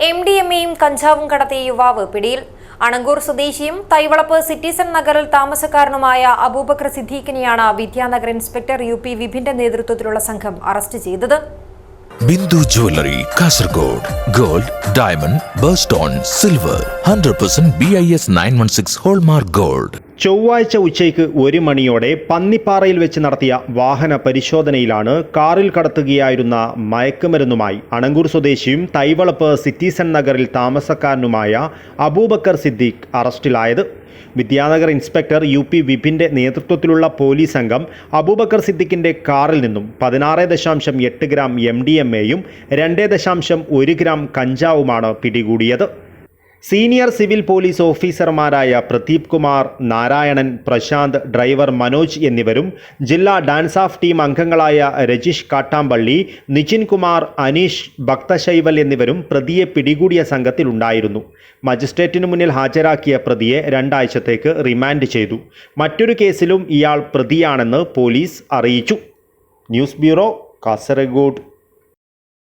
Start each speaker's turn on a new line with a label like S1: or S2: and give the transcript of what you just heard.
S1: MDMA-യും കഞ്ചാവും കടത്തിയ യുവാവ് പിടിയിൽ. അണങ്കൂർ സ്വദേശിയും തൈവളപ്പ് സിറ്റിസൺ നഗറിൽ താമസക്കാരനുമായ അബൂബക്കർ സിദ്ദീഖിനെയാണ് വിദ്യാനഗർ ഇൻസ്പെക്ടർ UP വിപിന്റെ നേതൃത്വത്തിലുള്ള സംഘം അറസ്റ്റ് ചെയ്തത്.
S2: Bindu jewellery Kasaragod. Gold, diamond, birthstone, silver 100% BIS 916 hallmark gold.
S3: ചൊവ്വാഴ്ച ഉച്ചയ്ക്ക് 1 മണിയോടെ പന്നിപ്പാറയിൽ വെച്ച് നടത്തിയ വാഹന പരിശോധനയിലാണ് കാറിൽ കടത്തുകയായിരുന്ന മയക്കുമരുന്നുമായി അണങ്കൂർ സ്വദേശിയും തൈവളപ്പ് സിറ്റിസൺ നഗറിൽ താമസക്കാരനുമായ അബൂബക്കർ സിദ്ദീഖ് അറസ്റ്റിലായത്. വിദ്യാനഗർ ഇൻസ്പെക്ടർ UP വിപിന്റെ നേതൃത്വത്തിലുള്ള പോലീസ് സംഘം അബൂബക്കർ സിദ്ദീഖിന്റെ കാറിൽ നിന്നും 16.8 ഗ്രാം MDMA-യും 2.1 ഗ്രാം കഞ്ചാവുമാണ് പിടികൂടിയത്. സീനിയർ സിവിൽ പോലീസ് ഓഫീസർമാരായ പ്രദീപ് കുമാർ, നാരായണൻ, പ്രശാന്ത്, ഡ്രൈവർ മനോജ് എന്നിവരും ജില്ലാ ഡാൻസ് ഓഫ് ടീം അംഗങ്ങളായ രജിഷ് കാട്ടാമ്പള്ളി, നിജിൻ കുമാർ, അനീഷ്, ഭക്തശൈവൽ എന്നിവരും പ്രതിയെ പിടികൂടിയ സംഘത്തിലുണ്ടായിരുന്നു. മജിസ്ട്രേറ്റിനു മുന്നിൽ ഹാജരാക്കിയ പ്രതിയെ 2 ആഴ്ചത്തേക്ക് റിമാൻഡ് ചെയ്തു. മറ്റൊരു കേസിലും ഇയാൾ പ്രതിയാണെന്ന് പോലീസ് അറിയിച്ചു. News bureau, Kasaragod.